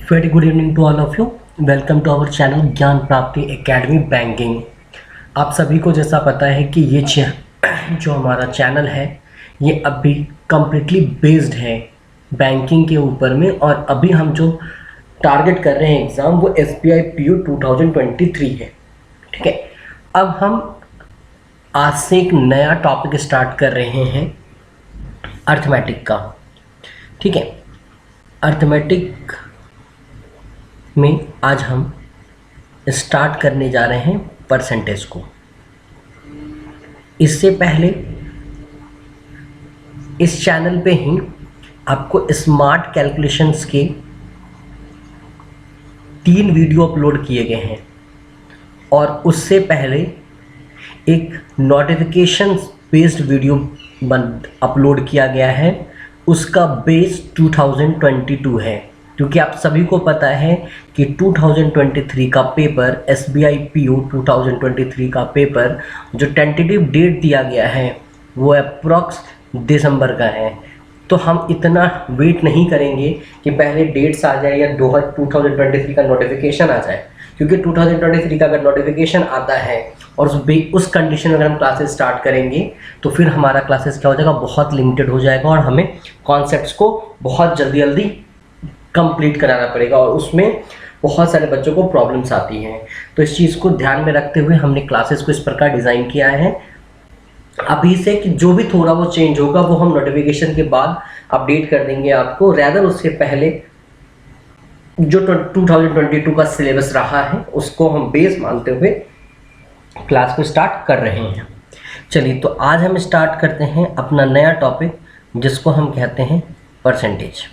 Very good evening to all of you. Welcome to our channel Gyan Prapti academy banking. आप सभी को जैसा पता है कि ये जो हमारा चैनल है ये अभी कम्प्लीटली बेस्ड है बैंकिंग के ऊपर में, और अभी हम जो टारगेट कर रहे हैं एग्ज़ाम वो SBI PO 2023 है। ठीक है, अब हम आज से एक नया टॉपिक स्टार्ट कर रहे हैं अर्थमेटिक का। ठीक है, अर्थमेटिक में आज हम स्टार्ट करने जा रहे हैं परसेंटेज को। इससे पहले इस चैनल पे ही आपको स्मार्ट कैलकुलेशंस के 3 वीडियो अपलोड किए गए हैं, और उससे पहले एक नोटिफिकेशन बेस्ड वीडियो अपलोड किया गया है। उसका बेस 2022 है, क्योंकि आप सभी को पता है कि 2023 का पेपर SBI PO 2023 का पेपर जो टेंटेटिव डेट दिया गया है वो अप्रॉक्स दिसंबर का है। तो हम इतना वेट नहीं करेंगे कि पहले डेट्स आ जाए या 2023 का नोटिफिकेशन आ जाए, क्योंकि 2023 का अगर नोटिफिकेशन आता है और उस कंडीशन में अगर हम क्लासेस स्टार्ट करेंगे तो फिर हमारा क्लासेस क्या हो जाएगा, बहुत लिमिटेड हो जाएगा, और हमें कॉन्सेप्ट्स को बहुत जल्दी कंप्लीट कराना पड़ेगा, और उसमें बहुत सारे बच्चों को प्रॉब्लम्स आती हैं। तो इस चीज़ को ध्यान में रखते हुए हमने क्लासेस को इस प्रकार डिज़ाइन किया है अभी से कि जो भी थोड़ा वो चेंज होगा वो हम नोटिफिकेशन के बाद अपडेट कर देंगे आपको। रैदर उससे पहले जो 2022 का सिलेबस रहा है उसको हम बेस मानते हुए क्लास को स्टार्ट कर रहे हैं। चलिए, तो आज हम स्टार्ट करते हैं अपना नया टॉपिक जिसको हम कहते हैं परसेंटेज।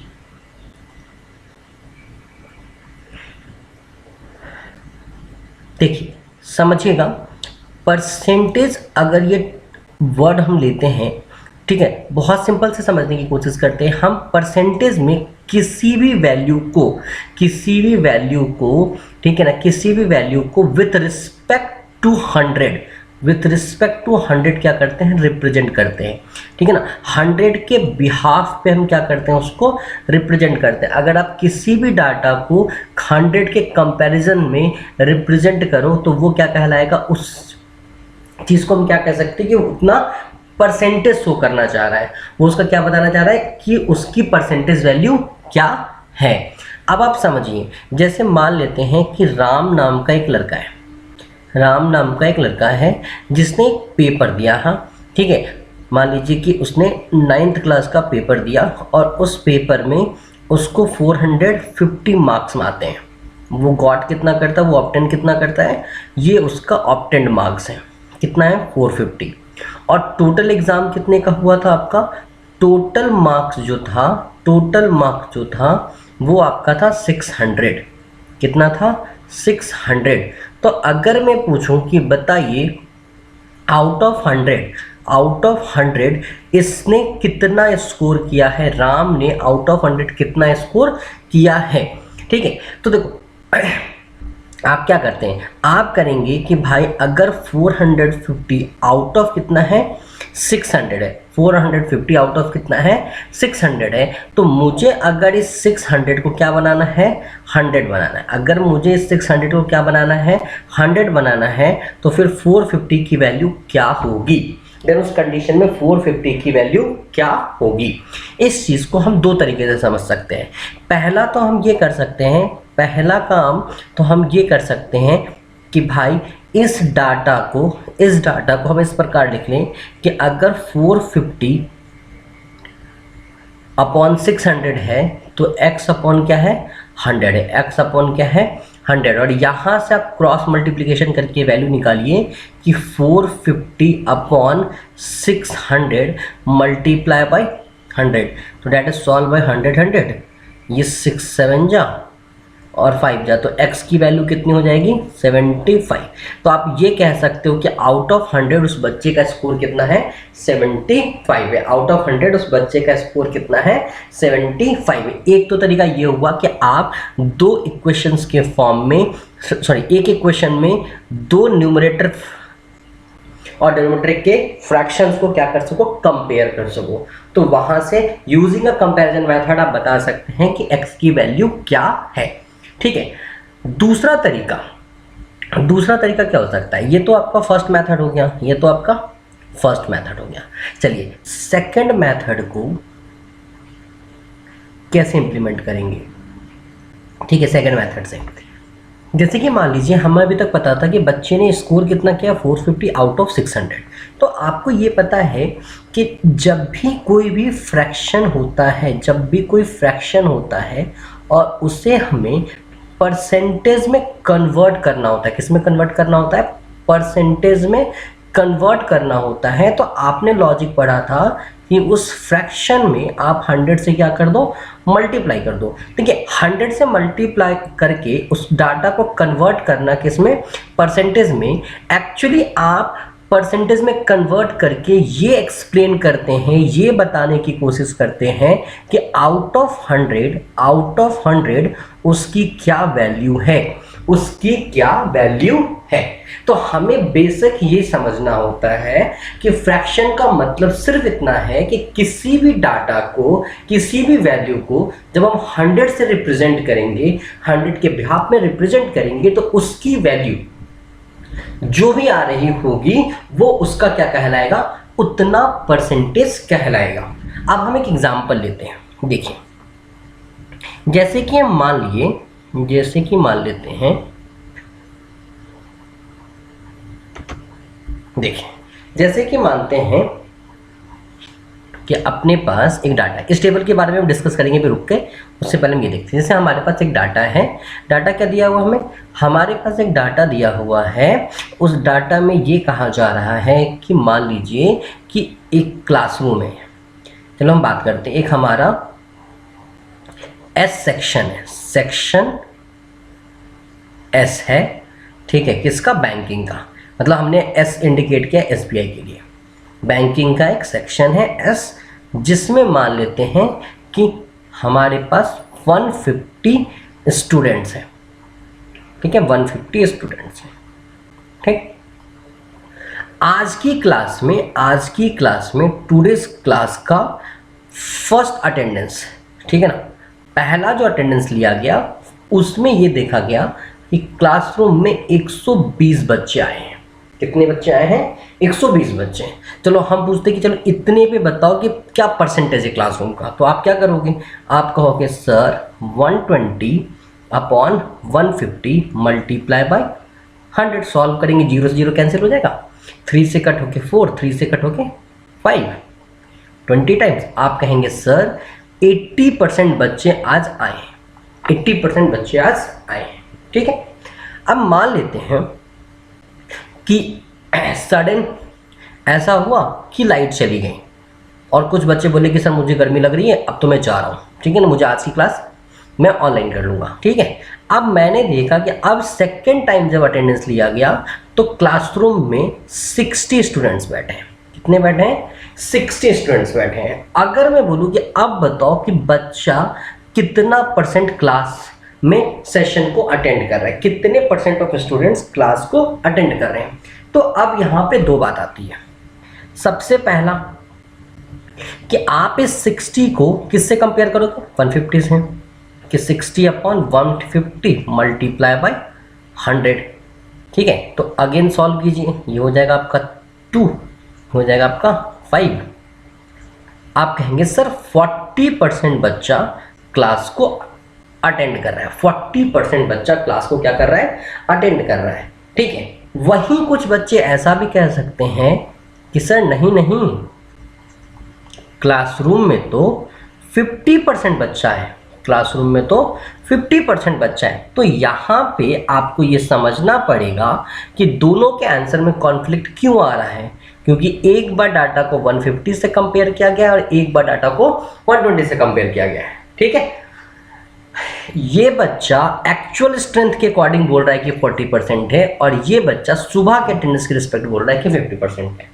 देखिए, समझिएगा, परसेंटेज अगर ये वर्ड हम लेते हैं, ठीक है, बहुत सिंपल से समझने की कोशिश करते हैं। हम परसेंटेज में किसी भी वैल्यू को ठीक है ना, किसी भी वैल्यू को विथ रिस्पेक्ट टू 100 क्या करते हैं, रिप्रेजेंट करते हैं। ठीक है ना, 100 के बिहाफ पे हम क्या करते हैं, उसको रिप्रेजेंट करते हैं। अगर आप किसी भी डाटा को 100 के कंपैरिजन में रिप्रेजेंट करो तो वो क्या कहलाएगा, उस चीज़ को हम क्या कह सकते हैं कि उतना परसेंटेज शो करना चाह रहा है, वो उसका क्या बताना चाह रहा है कि उसकी परसेंटेज वैल्यू क्या है। अब आप समझिए, जैसे मान लेते हैं कि राम नाम का एक लड़का है जिसने एक पेपर दिया। हाँ, ठीक है, मान लीजिए कि उसने 9th क्लास का पेपर दिया और उस पेपर में उसको 450 मार्क्स आते हैं। वो गॉट कितना करता है, वो ऑब्टेन कितना करता है, ये उसका ऑब्टेंड मार्क्स है, कितना है 450। और टोटल एग्ज़ाम कितने का हुआ था आपका, टोटल मार्क्स जो था वो आपका था 600। कितना था, 600। तो अगर मैं पूछूं कि बताइए आउट ऑफ 100 इसने कितना स्कोर किया है, राम ने आउट ऑफ 100 कितना स्कोर किया है। ठीक है, तो देखो आप क्या करते हैं, आप करेंगे कि भाई अगर 450 आउट ऑफ कितना है, 600 है, 450 आउट ऑफ कितना है, 600 है, तो मुझे अगर इस 600 को क्या बनाना है, 100 बनाना है। अगर मुझे इस 600 को क्या बनाना है, 100 बनाना है, तो फिर 450 की वैल्यू क्या होगी, देन उस कंडीशन में 450 की वैल्यू क्या होगी। इस चीज़ को हम 2 तरीके से समझ सकते हैं। पहला काम तो हम ये कर सकते हैं कि भाई इस डाटा को हम इस प्रकार लिख लें कि अगर 450 अपॉन 600 है तो x अपॉन क्या है, 100 है, x अपॉन क्या है, 100। और यहाँ से आप क्रॉस मल्टीप्लिकेशन करके वैल्यू निकालिए कि 450 अपॉन 600 मल्टीप्लाई बाई 100, तो डैट इज सॉल्व बाई 100। ये 6 7 जा और 5 जा, तो x की वैल्यू कितनी हो जाएगी, 75। तो आप ये कह सकते हो कि आउट ऑफ 100 उस बच्चे का स्कोर कितना है, 75 है। आउट ऑफ 100 उस बच्चे का स्कोर कितना है, 75 है। एक तो तरीका ये हुआ कि आप 2 इक्वेशंस के फॉर्म में, एक इक्वेशन में 2 न्यूमरेटर और डिनोमिनेटर के फ्रैक्शंस को क्या कर सको, कंपेयर कर सको। तो वहां से यूजिंग अ कंपैरिजन मेथड आप बता सकते हैं कि x की वैल्यू क्या है। ठीक है। दूसरा तरीका क्या हो सकता है? ये तो आपका फर्स्ट मेथड हो गया, ये तो आपका फर्स्ट मेथड हो गया। चलिए सेकंड मेथड को कैसे इंप्लीमेंट करेंगे? ठीक है, सेकंड मेथड से जैसे कि मान लीजिए हमें अभी तक पता था कि बच्चे ने स्कोर कितना किया, 450 आउट ऑफ 600। तो आपको ये पता है कि जब भी कोई भी फ्रैक्शन होता है और उसे हमें परसेंटेज में कन्वर्ट करना होता है। किस में कन्वर्ट करना होता है? परसेंटेज में कन्वर्ट करना होता है। तो आपने लॉजिक पढ़ा था कि उस फ्रैक्शन में आप 100 से क्या कर दो? मल्टीप्लाई कर दो। ठीक है, 100 से मल्टीप्लाई करके उस डाटा को कन्वर्ट करना किसमें? परसेंटेज में। एक्चुअली आप परसेंटेज में कन्वर्ट करके ये एक्सप्लेन करते हैं, ये बताने की कोशिश करते हैं कि आउट ऑफ 100 उसकी क्या वैल्यू है, तो हमें बेसिक ये समझना होता है कि फ्रैक्शन का मतलब सिर्फ इतना है कि किसी भी डाटा को, किसी भी वैल्यू को जब हम 100 से रिप्रेजेंट करेंगे, 100 के बिहाफ में रिप्रेजेंट करेंगे, तो उसकी वैल्यू जो भी आ रही होगी वो उसका क्या कहलाएगा? उतना परसेंटेज कहलाएगा। अब हम एक एग्जांपल लेते हैं। देखिए जैसे कि मान लेते हैं, देखिए जैसे कि मानते हैं कि अपने पास एक डाटा है। इस टेबल के बारे में हम डिस्कस करेंगे भी रुक के, उससे पहले हम ये देखते हैं। जैसे हमारे पास एक डाटा है, डाटा क्या दिया हुआ हमें? हमारे पास एक डाटा दिया हुआ है। उस डाटा में ये कहा जा रहा है कि मान लीजिए कि एक क्लासरूम है। चलो हम बात करते हैं, एक हमारा एस सेक्शन है, सेक्शन एस है, ठीक है, किसका? बैंकिंग का। मतलब हमने एस इंडिकेट किया एसबीआई के लिए। बैंकिंग का एक सेक्शन है एस, जिसमें मान लेते हैं कि हमारे पास 150 स्टूडेंट्स हैं। ठीक है, 150 स्टूडेंट्स हैं। ठीक, आज की क्लास में टुडेज क्लास का फर्स्ट अटेंडेंस, ठीक है ना, पहला जो अटेंडेंस लिया गया उसमें ये देखा गया कि क्लासरूम में 120 बच्चे आए हैं। कितने बच्चे आए हैं? 120 बच्चे। चलो हम पूछते कि चलो इतने पे बताओ कि क्या परसेंटेज है क्लासरूम का। तो आप क्या करोगे? आप कहोगे sir 120 upon 150 multiply by 100। Solve करेंगे, 0 से 0 कैंसिल हो जाएगा, 3 से कट होके 4, 3 से कट होके 5, 20 टाइम्स। आप कहेंगे सर 80% बच्चे आज आए, 80% बच्चे आज आए। ठीक है, अब मान लेते हैं कि सडन ऐसा हुआ कि लाइट चली गई और कुछ बच्चे बोले कि सर मुझे गर्मी लग रही है, अब तो मैं जा रहा हूँ। ठीक है ना, मुझे आज की क्लास मैं ऑनलाइन कर लूँगा। ठीक है, अब मैंने देखा कि अब सेकेंड टाइम जब अटेंडेंस लिया गया तो क्लासरूम में 60 स्टूडेंट्स बैठे हैं। कितने बैठे हैं? 60 स्टूडेंट्स बैठे हैं। अगर मैं बोलूँ कि अब बताओ कि बच्चा कितना परसेंट क्लास में सेशन को अटेंड कर रहा है, कितने परसेंट ऑफ स्टूडेंट्स क्लास को अटेंड कर रहे हैं, तो अब यहाँ पे दो बात आती है। सबसे पहला कि आप इस 60 को किससे कंपेयर करोगे? 150 से, कि 60 अपॉन 150 मल्टीप्लाई बाय 100। ठीक है, तो अगेन सॉल्व कीजिए, ये हो जाएगा आपका 2, हो जाएगा आपका 5। आप कहेंगे सर 40% बच्चा क्लास को अटेंड कर रहा है, 40% बच्चा क्लास को क्या कर रहा है? अटेंड कर रहा है। ठीक है, वहीं कुछ बच्चे ऐसा भी कह सकते हैं कि सर नहीं, क्लासरूम में तो 50% बच्चा है, क्लासरूम में तो 50% बच्चा है। तो यहाँ पे आपको ये समझना पड़ेगा कि दोनों के आंसर में कॉन्फ्लिक्ट क्यों आ रहा है, क्योंकि एक बार डाटा को 150 से कंपेयर किया गया और एक बार डाटा को 120 से कंपेयर किया गया है। ठीक है, ये बच्चा एक्चुअल स्ट्रेंथ के अकॉर्डिंग बोल रहा है कि 40% है और ये बच्चा सुबह के अटेंडेंस के रिस्पेक्ट बोल रहा है कि 50% है।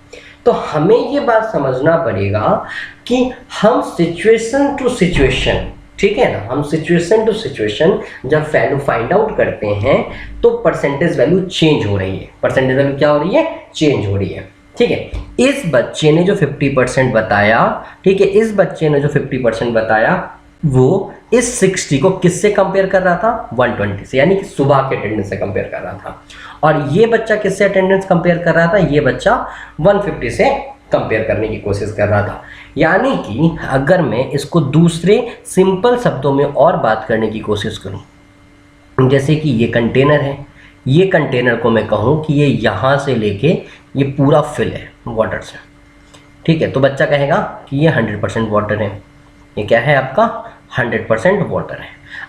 तो हमें ये बात समझना पड़ेगा कि हम सिचुएशन टू सिचुएशन, ठीक है ना, हम सिचुएशन टू सिचुएशन जब वैल्यू फाइंड आउट करते हैं तो परसेंटेज वैल्यू चेंज हो रही है। परसेंटेज वैल्यू क्या हो रही है? चेंज हो रही है। ठीक है, इस बच्चे ने जो 50% बताया, ठीक है, इस बच्चे ने जो 50% बताया वो इस 60 को किससे कंपेयर कर रहा था? 120 से, यानी कि सुबह के अटेंडेंस से कंपेयर कर रहा था। और ये बच्चा किससे अटेंडेंस कंपेयर कर रहा था? ये बच्चा 150 से कंपेयर करने की कोशिश कर रहा था। यानी कि अगर मैं इसको दूसरे सिंपल शब्दों में और बात करने की कोशिश करूं, जैसे कि ये कंटेनर है, ये कंटेनर को मैं कहूं कि ये यहाँ से लेके ये पूरा फिल है वाटर से, ठीक है, तो बच्चा कहेगा कि ये 100% वाटर है। ये क्या है आपका? 100% वाटर है।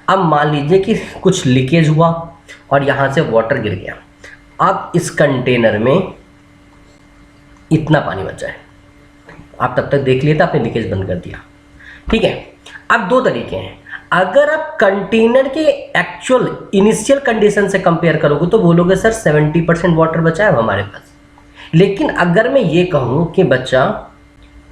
अब मान लीजिए कि कुछ लीकेज हुआ और यहाँ से वाटर गिर गया। अब इस कंटेनर में इतना पानी बचा है, आप तब तक देख लिए थे, आपने लीकेज बंद कर दिया, ठीक है। अब दो तरीके हैं। अगर आप कंटेनर के एक्चुअल इनिशियल कंडीशन से कंपेयर करोगे तो बोलोगे सर 70% वाटर बचा है हमारे पास। लेकिन अगर मैं ये कहूँ कि बच्चा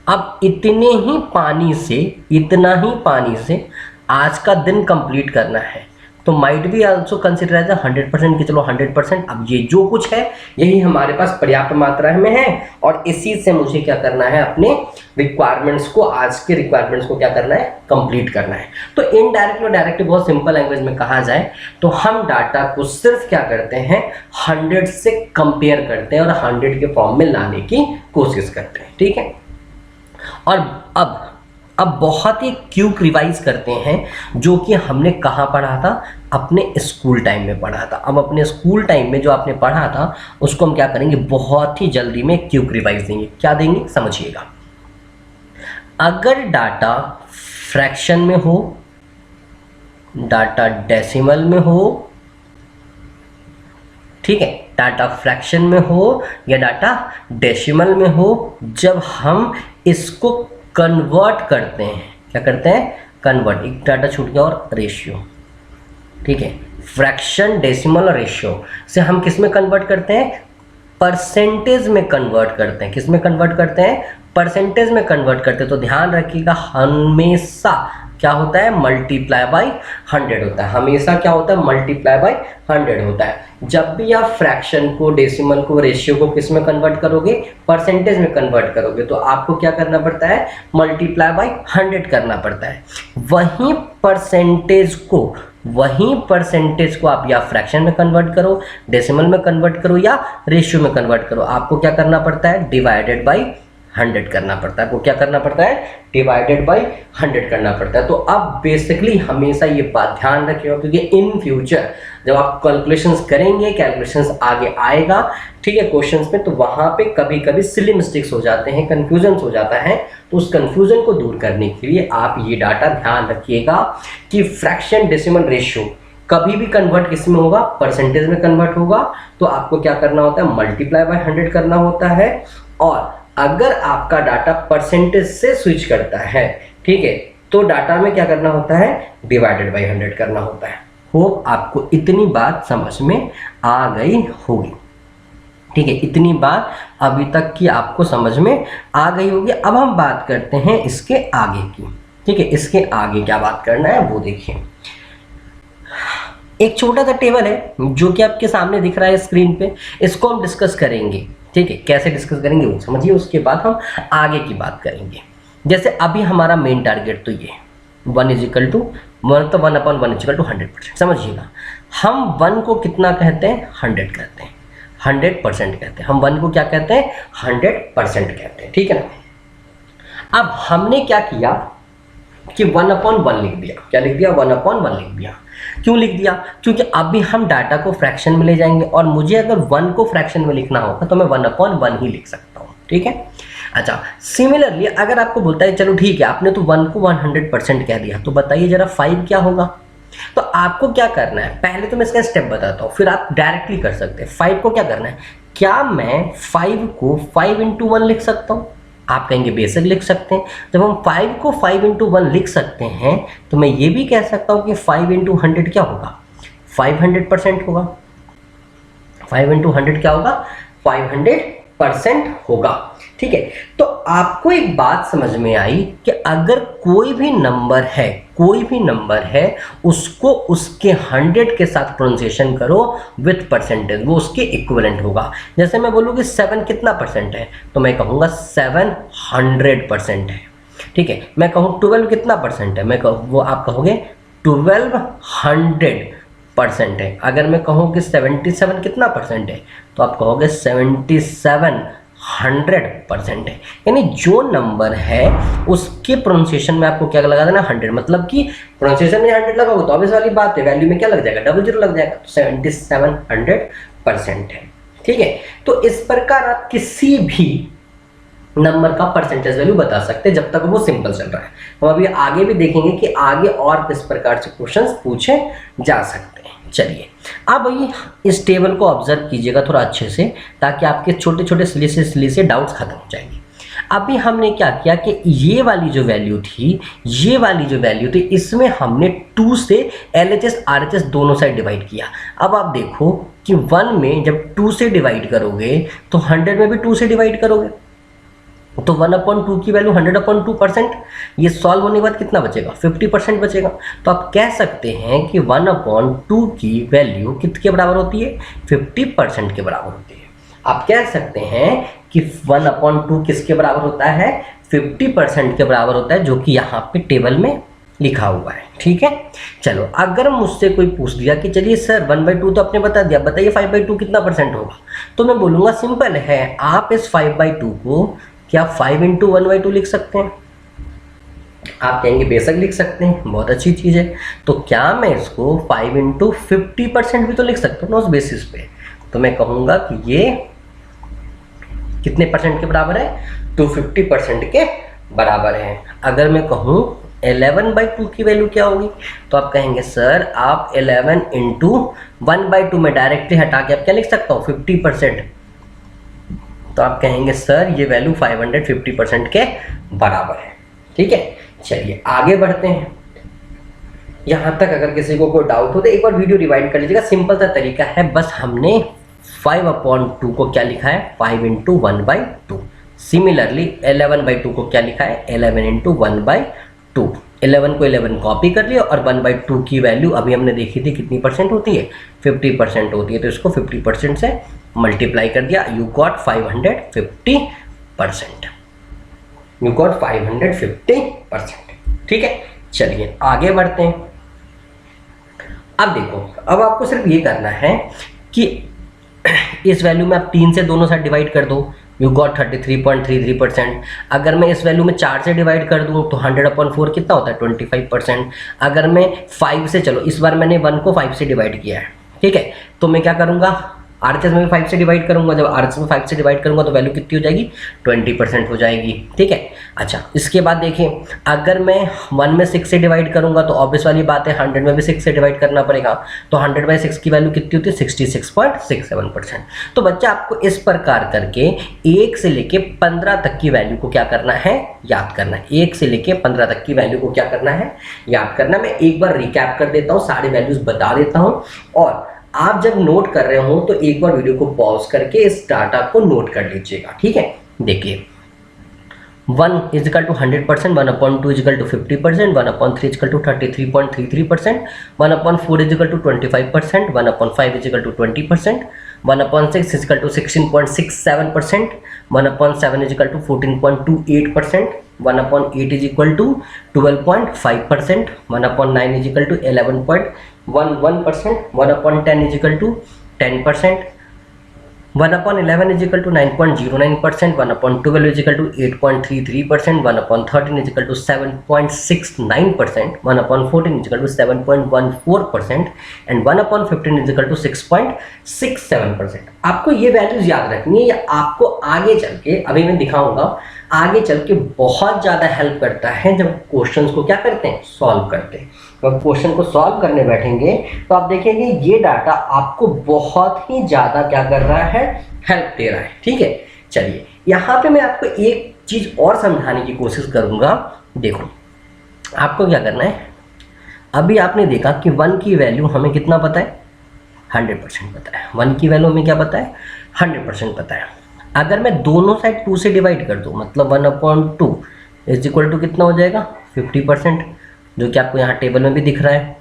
अब इतने ही पानी से, इतना ही पानी से आज का दिन कंप्लीट करना है, तो might be also consider as 100% कि चलो 100%, अब ये जो कुछ है यही हमारे पास पर्याप्त मात्रा में है और इसी से मुझे क्या करना है? अपने रिक्वायरमेंट्स को, आज के रिक्वायरमेंट्स को क्या करना है? कंप्लीट करना है। तो इनडायरेक्टली और डायरेक्टली बहुत सिंपल लैंग्वेज में कहा जाए तो हम डाटा को सिर्फ क्या करते हैं? 100 से कंपेयर करते हैं और 100 के फॉर्म में लाने की कोशिश करते हैं, ठीक है। और अब बहुत ही क्विक रिवाइज करते हैं जो कि हमने कहाँ पढ़ा था? अपने स्कूल टाइम में पढ़ा था। अब अपने स्कूल टाइम में जो आपने पढ़ा था उसको हम क्या करेंगे? बहुत ही जल्दी में क्विक रिवाइज देंगे। क्या देंगे? समझिएगा। अगर डाटा फ्रैक्शन में हो, डाटा डेसिमल में हो, ठीक है, डाटा फ्रैक्शन में हो या डाटा डेसिमल में हो, जब हम इसको कन्वर्ट करते हैं, क्या करते हैं? कन्वर्ट, एक डाटा छूट गया और रेशियो, ठीक है, फ्रैक्शन, डेसिमल और रेशियो से हम किस में कन्वर्ट करते हैं? परसेंटेज में कन्वर्ट करते हैं। किस में कन्वर्ट करते हैं? परसेंटेज में कन्वर्ट करते हैं। तो ध्यान रखिएगा, हमेशा क्या होता है? मल्टीप्लाई बाय 100 होता है। हमेशा क्या होता है? मल्टीप्लाई बाय 100 होता है। जब भी आप फ्रैक्शन को, डेसिमल को, रेशियो को किस में कन्वर्ट करोगे? परसेंटेज में कन्वर्ट करोगे, तो आपको क्या करना पड़ता है? मल्टीप्लाई बाय 100 करना पड़ता है। वहीं परसेंटेज को आप या फ्रैक्शन में कन्वर्ट करो, डेसिमल में कन्वर्ट करो या रेशियो में कन्वर्ट करो, आपको क्या करना पड़ता है? डिवाइडेड बाय 100 करना पड़ता है। आपको क्या करना पड़ता है? डिवाइडेड बाय 100 करना पड़ता है। तो अब बेसिकली हमेशा ये बात ध्यान रखिएगा, क्योंकि इन फ्यूचर जब आप कैलकुलेशंस करेंगे, कैलकुलेशंस आगे आएगा, ठीक है, क्वेश्चंस में, तो वहां पे कभी कभी सिली मिस्टेक्स हो जाते हैं, कंफ्यूजन हो जाता है। तो उस कंफ्यूजन को दूर करने के लिए आप ये डाटा ध्यान रखिएगा कि फ्रैक्शन, डेसिमल, रेशियो कभी भी कन्वर्ट किस में होगा? परसेंटेज में कन्वर्ट होगा। तो आपको क्या करना होता है? मल्टीप्लाई बाय 100 करना होता है। और अगर आपका डाटा परसेंटेज से स्विच करता है, ठीक है, तो डाटा में क्या करना होता है? डिवाइडेड बाय 100 करना होता है। होप आपको इतनी बात समझ में आ गई होगी, ठीक है, इतनी बात अभी तक की आपको समझ में आ गई होगी। अब हम बात करते हैं इसके आगे की, ठीक है। इसके आगे क्या बात करना है वो देखिए। एक छोटा सा टेबल है जो कि आपके सामने दिख रहा है स्क्रीन पे, इसको हम डिस्कस करेंगे, ठीक है। कैसे डिस्कस करेंगे वो समझिए, उसके बाद हम आगे की बात करेंगे। जैसे अभी हमारा मेन टारगेट तो ये 1 = 1, तो 1/1 = 100%। समझिएगा, हम 1 को कितना कहते हैं? 100 कहते हैं, 100% कहते हैं। हम 1 को क्या कहते हैं? 100% कहते हैं, ठीक है ना। अब हमने क्या किया कि 1/1 लिख दिया। क्या लिख दिया? 1/1 लिख दिया। क्यों लिख दिया? क्योंकि अभी हम डाटा को फ्रैक्शन में ले जाएंगे और मुझे अगर 1 को फ्रैक्शन में लिखना होगा तो मैं 1/1 ही लिख सकता हूँ, ठीक है। अच्छा, सिमिलरली अगर आपको बोलता है चलो ठीक है, आपने तो 1 को 100% कह दिया, तो बताइए जरा 5 क्या होगा? तो आपको क्या करना है? पहले तो मैं इसका स्टेप बताता हूँ, फिर आप डायरेक्टली कर सकते हैं। 5 को क्या करना है? क्या मैं 5 को 5 × 1 लिख सकता हूँ? आप कहेंगे बेशक लिख सकते हैं। जब हम 5 को 5 × 1 लिख सकते हैं तो मैं ये भी कह सकता हूँ कि 5 × 100 क्या होगा? 500% होगा। 5 × 100 क्या होगा? 500% होगा, ठीक है। तो आपको एक बात समझ में आई कि अगर कोई भी नंबर है उसको उसके 100 के साथ प्रोनाउंसिएशन करो विथ परसेंटेज, वो उसके इक्विवेलेंट होगा। जैसे मैं बोलूँ कि 7 कितना % है, तो मैं कहूँगा 700% है, ठीक है। मैं कहूँ 12 कितना % है, वो आप कहोगे 1200% है। अगर मैं कहूँ कि 77 कितना परसेंट है, तो आप कहोगे 7700% है। यानी जो नंबर है उसके प्रोनाउंसिएशन में आपको क्या लगा देना, 100। मतलब कि प्रोनाउंसिएशन में 100 लगाओगे तो ऑब्वियस वाली बात है वैल्यू में क्या लग जाएगा, 00 लग जाएगा। तो 7700% है। ठीक है, तो इस प्रकार आप किसी भी नंबर का परसेंटेज वैल्यू बता सकते हैं जब तक वो सिंपल चल रहा है। हम अभी आगे भी देखेंगे कि आगे और किस प्रकार से क्वेश्चंस पूछे जा सकते हैं। चलिए अब ये इस टेबल को ऑब्जर्व कीजिएगा थोड़ा अच्छे से, ताकि आपके छोटे छोटे सिले डाउट्स खत्म हो जाएंगे। अभी हमने क्या किया कि ये वाली जो वैल्यू थी, ये वाली जो वैल्यू थी, इसमें हमने 2 से LHS RHS दोनों साइड डिवाइड किया। अब आप देखो कि 1 में जब 2 से डिवाइड करोगे तो 100 में भी 2 से डिवाइड करोगे, तो 1/2 की वैल्यू 100/2%। ये सॉल्व होने के बाद कितना बचेगा, 50% बचेगा। तो आप कह सकते हैं कि 1/2 की वैल्यू कितने बराबर होती है, 50% के बराबर होती है। आप कह सकते हैं कि 1/2 किसके बराबर होता है, 50% के बराबर होता है, जो कि यहाँ पे टेबल में लिखा हुआ है। ठीक है, चलो अगर मुझसे कोई पूछ दिया कि चलिए सर 1/2 तो आपने बता दिया, बताइए 5/2 कितना परसेंट होगा, तो मैं बोलूँगा सिंपल है, आप इस 5/2 को क्या 5 × 1/2 लिख सकते हैं। आप कहेंगे बेशक लिख सकते हैं, बहुत अच्छी चीज़ है। तो क्या मैं इसको 5 × 50% भी तो लिख सकता हूँ ना उस बेसिस पे। तो मैं कहूँगा कि ये कितने परसेंट के बराबर है, 250% के बराबर है। अगर मैं कहूँ 11/2 की वैल्यू क्या होगी, तो आप कहेंगे सर आप 11 × 1/2 में डायरेक्टली हटा के आप क्या लिख सकता हूँ, 50%। तो आप कहेंगे सर ये वैल्यू 550% के बराबर है। ठीक है, चलिए आगे बढ़ते हैं। यहाँ तक अगर किसी को कोई डाउट हो तो एक बार वीडियो रिवाइंड कर लीजिएगा। सिंपल सा तरीका है, बस हमने 5/2 को क्या लिखा है, 5 × 1/2। सिमिलरली 11/2 को क्या लिखा है, 11 × 1/2। 11 को 11 कॉपी कर लिया और 1/2 की वैल्यू अभी हमने देखी थी कितनी परसेंट होती है, 50% होती है। तो इसको 50% से मल्टीप्लाई कर दिया, यू गॉट 550%। You got 550%। ठीक है, चलिए आगे बढ़ते हैं। अब देखो, अब आपको सिर्फ ये करना है कि इस वैल्यू में आप 3 से दोनों साइड डिवाइड कर दो, यू गॉट 33.33%। अगर मैं इस वैल्यू में 4 से डिवाइड कर दूं तो 100/4 कितना होता है, 25%। अगर मैं 5 से, चलो इस बार मैंने 1 को 5 से डिवाइड किया है, ठीक है, तो मैं क्या करूँगा, RHS में भी 5 से डिवाइड करूंगा। जब RHS में 5 से डिवाइड करूंगा तो वैल्यू कितनी हो जाएगी, 20% हो जाएगी। ठीक है, अच्छा इसके बाद देखिए, अगर मैं 1 में 6 से डिवाइड करूंगा तो ऑब्वियस वाली बात है 100 में भी 6 से डिवाइड करना पड़ेगा। तो 100/6 की वैल्यू कितनी होती है, 66.67%। तो बच्चा आपको इस प्रकार करके 1 से लेके 15 तक की वैल्यू को क्या करना है, याद करना है। 1 से लेके 15 तक की वैल्यू को क्या करना है, याद करना। मैं एक बार रिकैप कर देता हूँ, सारे वैल्यूज बता देता हूँ, और आप जब नोट कर रहे हो तो एक बार वीडियो को पॉज करके इस डाटा को नोट कर लीजिएगा। ठीक है, देखिए 1 = 100%, 1/2 = 50%, 1/3 = 33.33%, 1/4 = 25%, 1/5 = 20%, 1/6 = 16.67%, 1/7 = 14.28%, 1/8 = 12.5%, 1/9 = 11.11%, 1/10 = 10%, 1/11 = 9.09%, 1/12 = 8.33%, 1/13 = 7.69%, 1/14 = 7.14%, एंड 1/15 = 6.67%। आपको ये वैल्यूज याद रखनी है, या आपको आगे चल के, अभी मैं दिखाऊंगा, आगे चल के बहुत ज़्यादा हेल्प करता है जब क्वेश्चंस को क्या करते हैं, सॉल्व करते हैं। जब क्वेश्चन को सॉल्व करने बैठेंगे तो आप देखेंगे ये डाटा आपको बहुत ही ज़्यादा क्या कर रहा है, हेल्प दे रहा है। ठीक है, चलिए यहाँ पे मैं आपको एक चीज़ और समझाने की कोशिश करूँगा। देखो आपको क्या करना है, अभी आपने देखा कि 1 की वैल्यू हमें कितना पता है, 100% पता है। 1 की वैल्यू हमें क्या पता है, 100% पता है। अगर मैं दोनों साइड 2 से डिवाइड कर दूँ, मतलब 1/2 = कितना हो जाएगा, 50%, जो कि आपको यहाँ टेबल में भी दिख रहा है।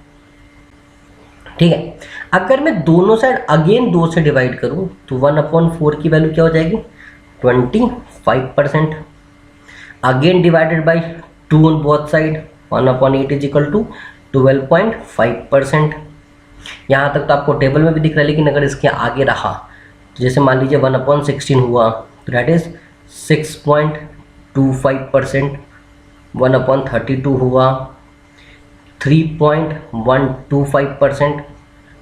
ठीक है, अगर मैं दोनों साइड अगेन 2 से डिवाइड करूँ तो 1/4 की वैल्यू क्या हो जाएगी, 25%। Again divided by 2 on both side, 1/8 = 12.5%। यहाँ तक तो आपको टेबल में भी दिख रहा है, लेकिन अगर इसके आगे रहा तो जैसे मान लीजिए 1/16 हुआ तो दैट इज़ 6.25%। 1/32 हुआ 3.125%।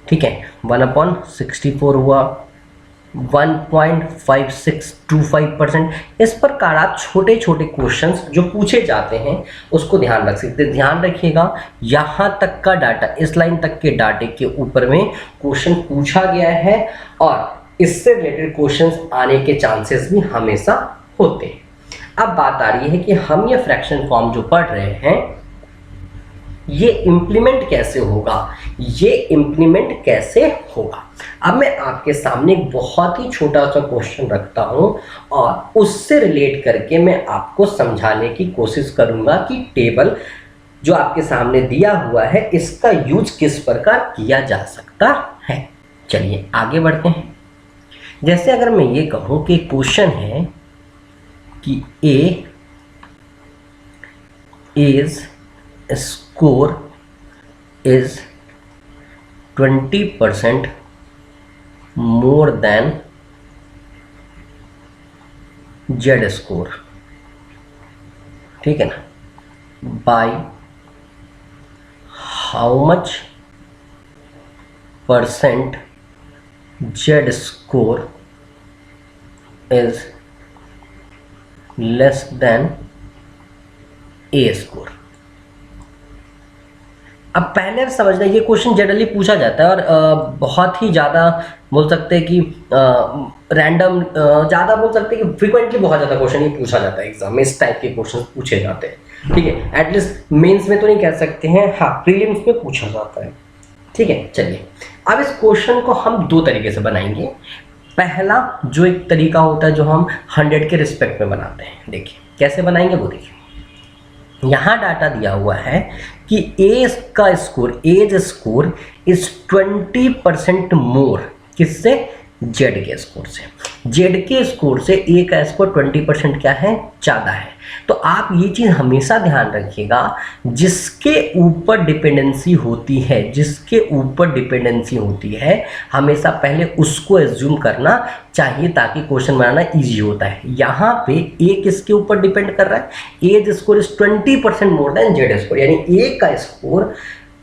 ठीक है, 1/64 हुआ 1.5625%। इस प्रकार आप छोटे छोटे क्वेश्चंस जो पूछे जाते हैं उसको ध्यान रख सकते हैं। ध्यान रखिएगा, यहाँ तक का डाटा, इस लाइन तक के डाटे के ऊपर में क्वेश्चन पूछा गया है और इससे रिलेटेड क्वेश्चंस आने के चांसेस भी हमेशा होते हैं। अब बात आ रही है कि हम ये फ्रैक्शन फॉर्म जो पढ़ रहे हैं ये इम्प्लीमेंट कैसे होगा, ये इम्प्लीमेंट कैसे होगा। अब मैं आपके सामने एक बहुत ही छोटा सा क्वेश्चन रखता हूं और उससे रिलेट करके मैं आपको समझाने की कोशिश करूंगा कि टेबल जो आपके सामने दिया हुआ है इसका यूज किस प्रकार किया जा सकता है। चलिए आगे बढ़ते हैं। जैसे अगर मैं ये कहूं कि क्वेश्चन है कि ए is score is 20% more than Z score, ठीक है ना, by how much % Z score is less than A score। अब पहले समझना, ये क्वेश्चन जनरली पूछा जाता है और बहुत ही ज़्यादा बोल सकते हैं कि रैंडम, ज़्यादा बोल सकते हैं कि फ्रीक्वेंटली बहुत ज़्यादा क्वेश्चन ये पूछा जाता है एग्जाम में। इस टाइप के क्वेश्चन पूछे जाते हैं, ठीक है। एटलीस्ट मेंस में तो नहीं कह सकते हैं, हाँ प्रीलिम्स में पूछा जाता है, ठीक है। चलिए अब इस क्वेश्चन को हम दो तरीके से बनाएंगे। पहला जो एक तरीका होता है जो हम 100 के रिस्पेक्ट में बनाते हैं, देखिए कैसे बनाएंगे वो देखिए। यहाँ डाटा दिया हुआ है कि ए का स्कोर, एज स्कोर इज 20% मोर, किससे, जेड के स्कोर से। जेड के स्कोर से ए का स्कोर 20% क्या है, ज़्यादा है। तो आप ये चीज़ हमेशा ध्यान रखिएगा, जिसके ऊपर डिपेंडेंसी होती है, जिसके ऊपर डिपेंडेंसी होती है हमेशा पहले उसको एज्यूम करना चाहिए ताकि क्वेश्चन बनाना इजी होता है। यहाँ पे ए किसके ऊपर डिपेंड कर रहा है, as score is 20% more than Z score, यानी ए का स्कोर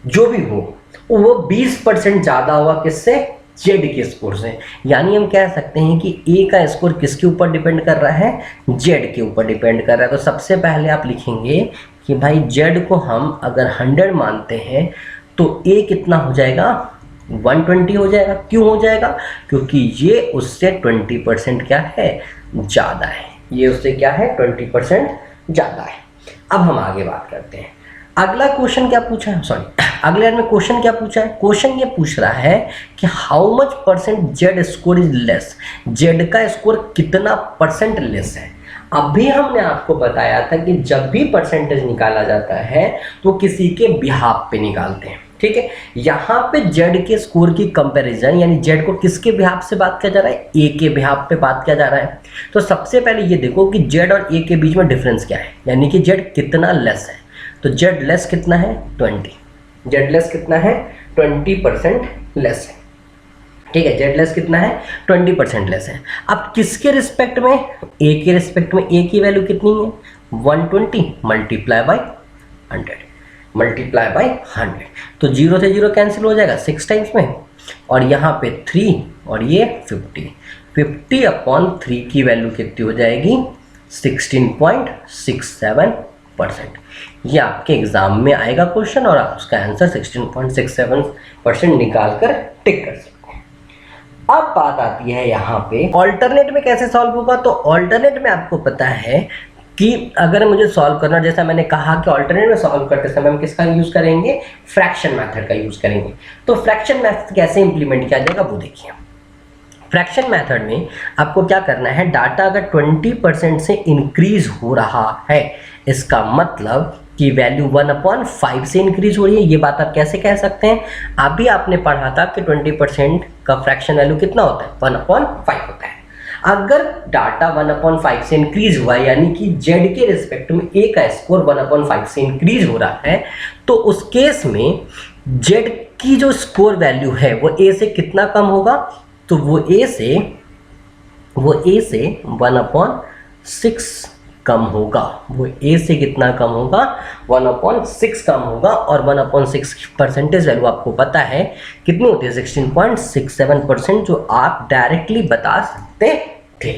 जो भी हो वो 20% ज़्यादा हुआ किससे, जेड के स्कोर से। यानी हम कह सकते हैं कि ए का स्कोर किसके ऊपर डिपेंड कर रहा है, जेड के ऊपर डिपेंड कर रहा है। तो सबसे पहले आप लिखेंगे कि भाई जेड को हम अगर 100 मानते हैं तो ए कितना हो जाएगा, 120 हो जाएगा। क्यों हो जाएगा, क्योंकि ये उससे 20% क्या है, ज़्यादा है। ये उससे क्या है, 20% ज़्यादा है। अब हम आगे बात करते हैं। अगला क्वेश्चन क्या पूछा है, सॉरी अगले में क्वेश्चन क्या पूछा है, क्वेश्चन ये पूछ रहा है कि how much % Z score is less, Z का स्कोर कितना % लेस है। अभी हमने आपको बताया था कि जब भी परसेंटेज निकाला जाता है तो किसी के बिहाफ पे निकालते हैं, ठीक है। यहाँ पे जेड के स्कोर की कंपैरिजन, यानी जेड को किसके बिहाफ से बात किया जा रहा है, ए के बिहाफ पे बात किया जा रहा है। तो सबसे पहले ये देखो कि जेड और ए के बीच में डिफरेंस क्या है, यानी कि जेड कितना लेस है। तो जेड लेस कितना है, 20, जेड लेस कितना है, 20% लेस है, ठीक है। जेड लेस कितना है, 20% लेस है। अब किसके रिस्पेक्ट में, ए के रिस्पेक्ट में। ए की वैल्यू कितनी है, 120 मल्टीप्लाई बाई 100, मल्टीप्लाई बाई 100। तो 0 से 0 कैंसिल हो जाएगा 6 टाइम्स में, और यहाँ पे 3 और ये 50/3 की वैल्यू कितनी हो जाएगी, 16.67%। ये आपके एग्जाम में आएगा क्वेश्चन और आप उसका आंसर 16.67% निकाल कर टिक कर सकते हैं। अब बात आती है यहाँ पे ऑल्टरनेट में कैसे सॉल्व होगा। तो ऑल्टरनेट में आपको पता है कि अगर मुझे सॉल्व करना, जैसा मैंने कहा कि ऑल्टरनेट में सॉल्व करते समय हम किसका यूज़ करेंगे, फ्रैक्शन मेथड का यूज़ करेंगे। तो फ्रैक्शन मेथड कैसे इंप्लीमेंट किया जाएगा वो देखिए। फ्रैक्शन मेथड में आपको क्या करना है, डाटा अगर 20% से इंक्रीज हो रहा है, इसका मतलब कि वैल्यू 1/5 से इंक्रीज हो रही है। ये बात आप कैसे कह सकते हैं, अभी आपने पढ़ा था कि 20% का फ्रैक्शन वैल्यू कितना होता है, 1/5 होता है। अगर डाटा 1/5 से इंक्रीज हुआ है, यानी कि z के रिस्पेक्ट में a का स्कोर 1/5 से इंक्रीज हो रहा है, तो उस केस में z की जो स्कोर वैल्यू है वो a से कितना कम होगा, तो वो a से 1/6 कम होगा। वो a से कितना कम होगा, 1/6 कम होगा। और 1/6 की परसेंटेज वैल्यू आपको पता है कितनी होती है, 16.67%, जो आप डायरेक्टली बता सकते थे।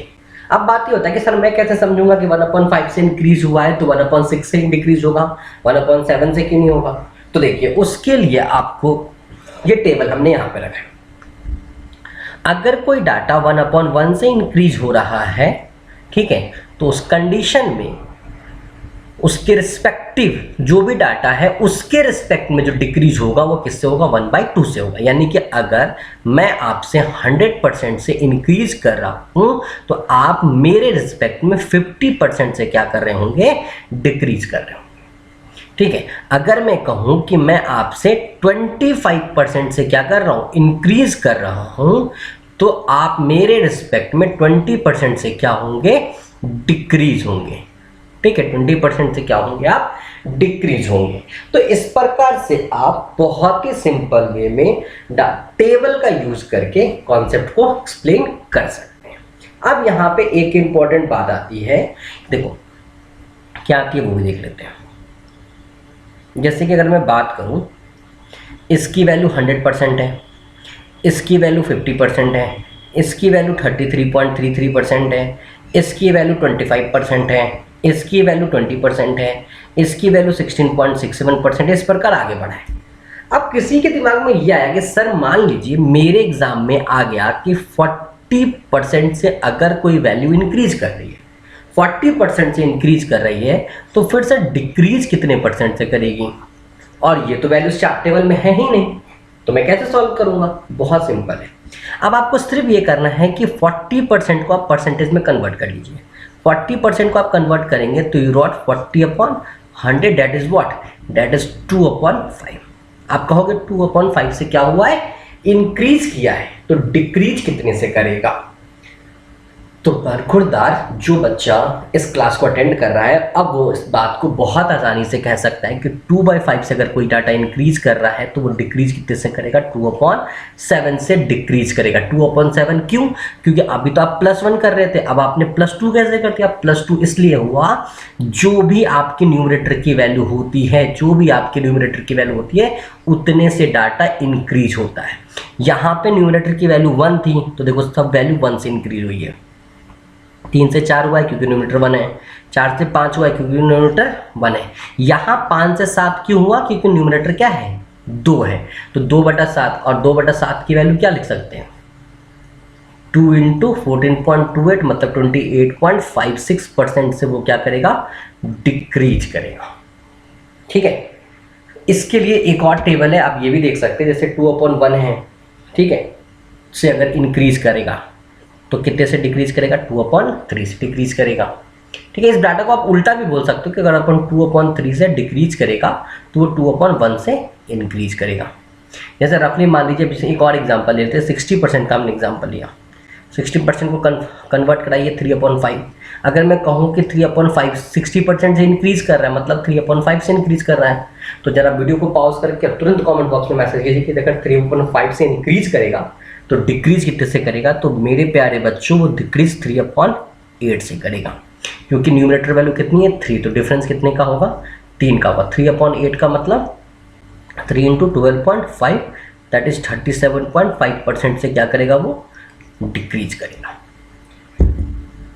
अब बात ये होता है कि सर मैं कैसे समझूंगा कि 1/5 से इंक्रीज हुआ है तो 1/6 से डिक्रीज होगा, 1/7 से क्यों नहीं होगा। तो देखिए उसके लिए आपको ये टेबल हमने यहाँ पे रखा है। अगर कोई डाटा 1/1 से इंक्रीज हो रहा है, ठीक है, तो उस कंडीशन में उसके रिस्पेक्टिव जो भी डाटा है उसके रिस्पेक्ट में जो डिक्रीज होगा वो किससे होगा, 1/2 से होगा। यानी कि अगर मैं आपसे 100% से इंक्रीज कर रहा हूं तो आप मेरे रिस्पेक्ट में 50% से क्या कर रहे होंगे, डिक्रीज कर रहे होंगे। ठीक है, अगर मैं कहूं कि मैं आपसे 25% से क्या कर रहा हूं, इंक्रीज कर रहा हूं, तो आप मेरे रिस्पेक्ट में 20% से क्या होंगे, डिक्रीज होंगे। ठीक है, 20% से क्या होंगे, आप डिक्रीज होंगे। तो इस प्रकार से आप बहुत ही सिंपल वे में टेबल का यूज करके कॉन्सेप्ट को एक्सप्लेन कर सकते हैं। अब यहाँ पे एक इंपॉर्टेंट बात आती है, देखो क्या आती है वो भी देख लेते हैं। जैसे कि अगर मैं बात करूं, इसकी वैल्यू 100% है, इसकी वैल्यू 50% है, इसकी वैल्यू 33.33% है, इसकी वैल्यू 25% है, इसकी वैल्यू 20% है, इसकी वैल्यू 16.67%, इस प्रकार आगे बढ़ा है। अब किसी के दिमाग में यह आया कि सर मान लीजिए मेरे एग्जाम में आ गया कि 40% से अगर कोई वैल्यू इंक्रीज कर रही है, 40% से इंक्रीज कर रही है, तो फिर से डिक्रीज कितने परसेंट से करेगी, और ये तो वैल्यू चार्ट टेबल में है ही नहीं, तो मैं कैसे सॉल्व करूंगा। बहुत सिंपल है। अब आपको सिर्फ ये करना है कि 40% को आप परसेंटेज में कन्वर्ट कर लीजिए। 40% को आप कन्वर्ट करेंगे तो you wrote 40/100, that is what, that is 2/5। आप कहोगे 2/5 से क्या हुआ है, इंक्रीज किया है, तो डिक्रीज कितने से करेगा। तो बरखुरदार जो बच्चा इस क्लास को अटेंड कर रहा है, अब वो इस बात को बहुत आसानी से कह सकता है कि 2/5 से अगर कोई डाटा इंक्रीज कर रहा है तो वो डिक्रीज कितने से करेगा, 2/7 से डिक्रीज करेगा। 2/7 क्यों, क्योंकि अभी तो आप +1 कर रहे थे, अब आपने +2 कैसे कर दिया। +2 इसलिए हुआ, जो भी आपकी न्यूमरेटर की वैल्यू होती है, जो भी आपकी न्यूमरेटर की वैल्यू होती है, उतने से डाटा इंक्रीज होता है। यहाँ पे न्यूमरेटर की वैल्यू 1 थी, तो देखो सब वैल्यू 1 से इंक्रीज हुई है। 3 से 4 हुआ है क्योंकि न्यूमरेटर 1 है, 4 से 5 हुआ है क्योंकि न्यूमरेटर 1 है। यहाँ 5 से 7 क्यों हुआ, क्योंकि न्यूमरेटर क्या है, 2 है। तो 2/7, और 2/7 की वैल्यू क्या लिख सकते हैं, 2 × 14.28 मतलब 28.56% से वो क्या करेगा, डिक्रीज करेगा। ठीक है, इसके लिए एक और टेबल है, आप ये भी देख सकते हैं। जैसे 2/1 है, ठीक है, से अगर इंक्रीज करेगा तो कितने से डिक्रीज करेगा, 2/3 से डिक्रीज करेगा। ठीक है, इस डाटा को आप उल्टा भी बोल सकते हो कि अगर अपन 2/3 से डिक्रीज करेगा तो वो 2/1 से इंक्रीज करेगा। जैसे रफली मान लीजिए एक और एग्जांपल लेते हैं, 60% का हमने एग्जांपल लिया, 60% को कन्वर्ट कराइए 3/5। अगर मैं कहूँ कि 3/5 60% से इंक्रीज कर रहा है, मतलब 3/5 से इंक्रीज कर रहा है, तो जरा वीडियो को पॉज करके तुरंत कमेंट बॉक्स में मैसेज कीजिए कि अगर 3/5 से इंक्रीज करेगा तो डिक्रीज कितने से करेगा। तो मेरे प्यारे बच्चों, वो डिक्रीज 3/8 से करेगा, क्योंकि न्यूमरेटर वैल्यू कितनी है, 3, तो डिफरेंस कितने का होगा, 3 का होगा। 3/8 का मतलब 3 × 12.5 दैट इज 37.5% से क्या करेगा, वो डिक्रीज करेगा।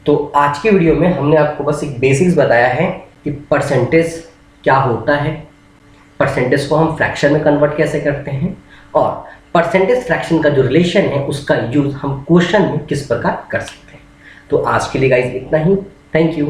तो आज की वीडियो में हमने आपको बस एक बेसिक्स बताया है कि परसेंटेज क्या होता है, परसेंटेज को हम फ्रैक्शन में कन्वर्ट कैसे करते हैं, और परसेंटेज फ्रैक्शन का जो रिलेशन है उसका यूज हम क्वेश्चन में किस प्रकार कर सकते हैं। तो आज के लिए गाइस इतना ही, थैंक यू।